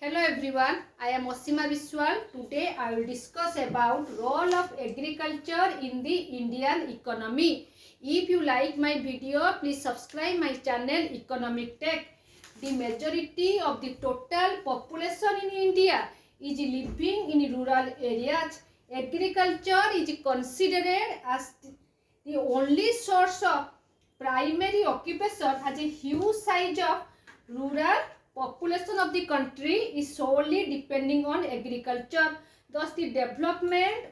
Hello everyone, I am Osima Biswal. Today I will discuss about role of agriculture in the Indian economy. If you like my video, please subscribe my channel Economic Tech. The majority of the total population in India is living in rural areas. Agriculture is considered as the only source of primary occupation as a huge size of rural population of the country is solely depending on agriculture. Thus, the development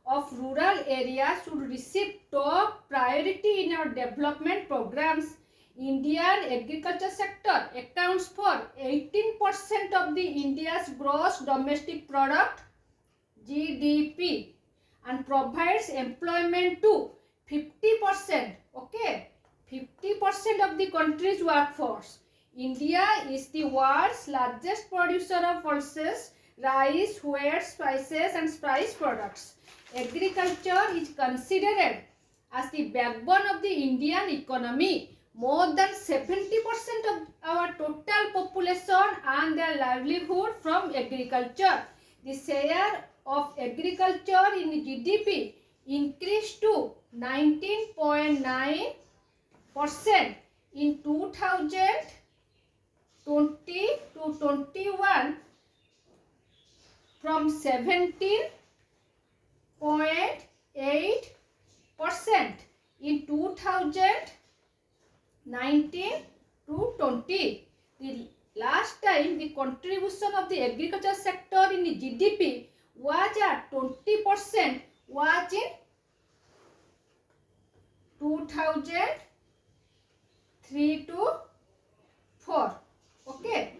of rural areas should receive top priority in our development programs. Indian agriculture sector accounts for 18% of the India's gross domestic product GDP and provides employment to 50%. Okay, 50% of the country's workforce. India is the world's largest producer of pulses, rice, wheat, spices and spice products. Agriculture is considered as the backbone of the Indian economy. More than 70% of our total population earn their livelihood from agriculture. The share of agriculture in GDP increased to 19.9% in 2020 to 21 from 17.8% in 2019 to 20. The last time the contribution of the agriculture sector in the GDP was at 20% was in 2003 to 4. Okay,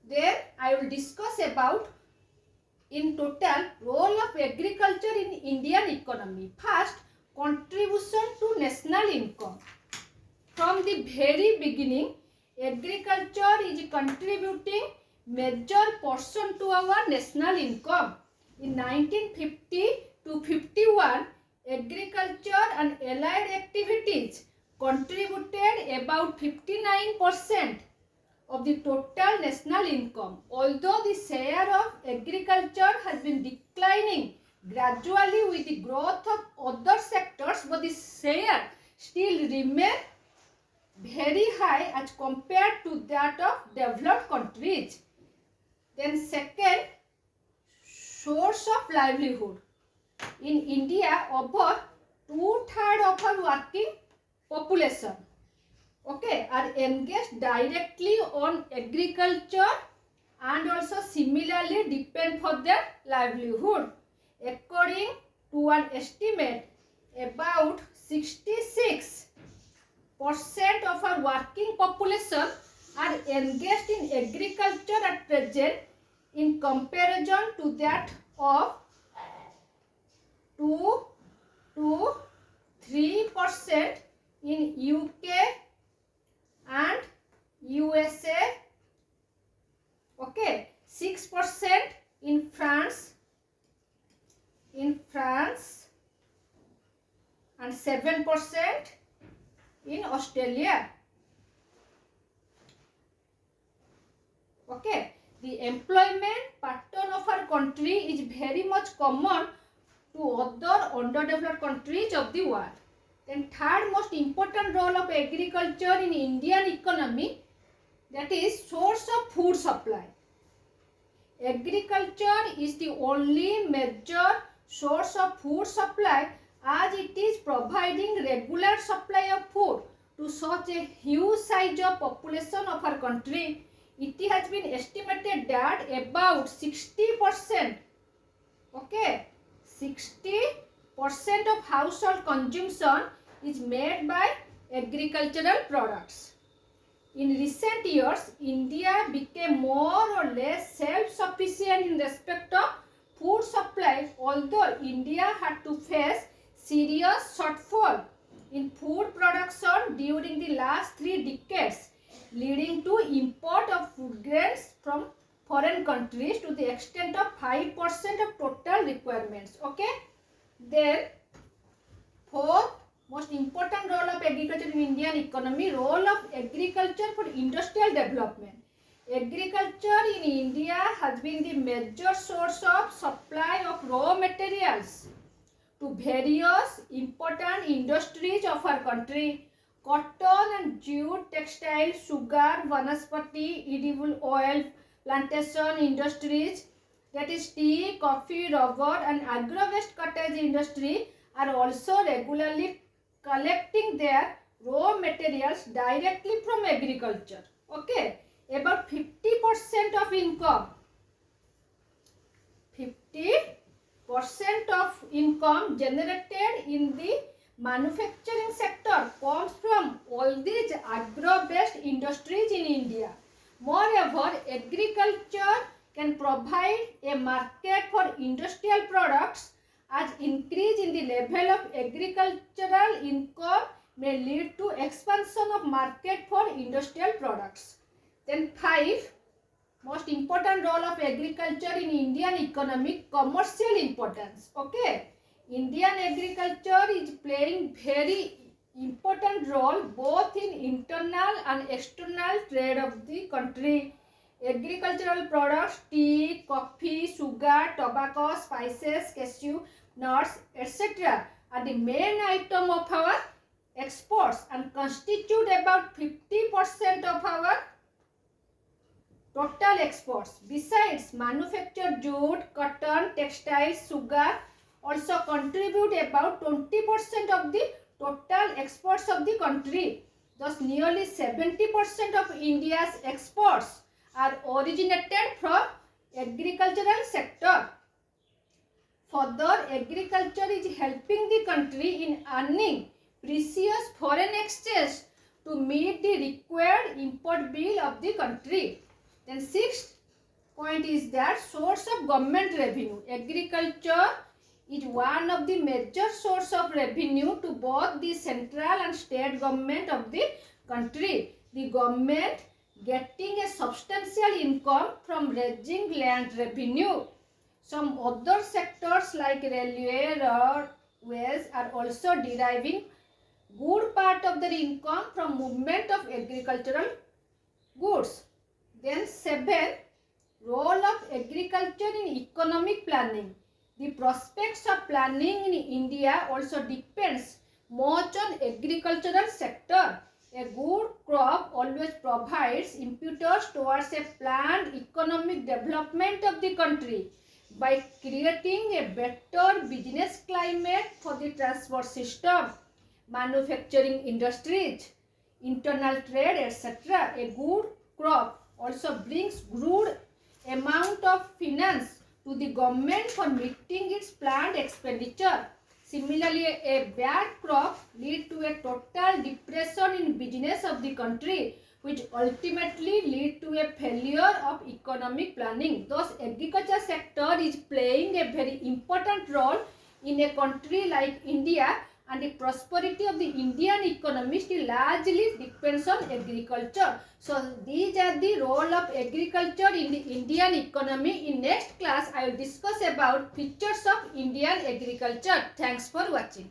there I will discuss about in total role of agriculture in Indian economy. First, contribution to national income. From the very beginning, agriculture is contributing major portion to our national income. In 1950 to 51, agriculture and allied activities contributed about 59% of the total national income. Although the share of agriculture has been declining gradually with the growth of other sectors, but the share still remains very high as compared to that of developed countries. Then second, source of livelihood. In India, over 2/3 of our working population, okay, are engaged directly on agriculture and also similarly depend for their livelihood. According to an estimate, about 66% of our working population are engaged in agriculture at present in comparison to that of 2 to 3% in UK and USA, okay, 6% in France and 7% in Australia. Okay, the employment pattern of our country is very much common to other underdeveloped countries of the world. Then third most important role of agriculture in Indian economy, that is source of food supply. Agriculture is the only major source of food supply as it is providing regular supply of food to such a huge size of population of our country. It has been estimated that about 60%, okay, 60% of household consumption is made by agricultural products. In recent years, India became more or less self-sufficient in respect of food supply, although India had to face serious shortfall in food production during the last 3 decades, leading to import of food grains from foreign countries to the extent of 5% of total requirements. Okay, then fourth most important role of agriculture in Indian economy, role of agriculture for industrial development. Agriculture in India has been the major source of supply of raw materials to various important industries of our country. Cotton and jute, textile, sugar, vanaspati, edible oil, plantation industries, that is tea, coffee, rubber and agro-waste cottage industry are also regularly collecting their raw materials directly from agriculture. Okay, about 50% of income, 50% of income generated in the manufacturing sector comes from all these agro-based industries in India. Moreover, agriculture can provide a market for industrial products as increase in the level of agricultural income may lead to expansion of market for industrial products. Then 5, most important role of agriculture in Indian economy, commercial importance. Okay, Indian agriculture is playing very important role both in internal and external trade of the country. Agricultural products, tea, coffee, sugar, tobacco, spices, cashew, nuts, etc. are the main item of our exports and constitute about 50% of our total exports. Besides, manufactured jute, cotton, textiles, sugar also contribute about 20% of the total exports of the country. Thus, nearly 70% of India's exports are originated from agricultural sector. Further, agriculture is helping the country in earning precious foreign exchange to meet the required import bill of the country. Then sixth point is that source of government revenue. Agriculture is one of the major source of revenue to both the central and state government of the country. The government getting a substantial income from raising land revenue. Some other sectors like railway, roadways are also deriving good part of their income from movement of agricultural goods. Then 7, role of agriculture in economic planning. The prospects of planning in India also depends much on agricultural sector. A good crop always provides impetus towards a planned economic development of the country by creating a better business climate for the transport system, manufacturing industries, internal trade, etc. A good crop also brings good amount of finance to the government for meeting its planned expenditure. Similarly, a bad crop leads to a total depression in business of the country, which ultimately lead to a failure of economic planning. Thus, agriculture sector is playing a very important role in a country like India, and the prosperity of the Indian economy still largely depends on agriculture. So, these are the role of agriculture in the Indian economy. In next class, I will discuss about features of Indian agriculture. Thanks for watching.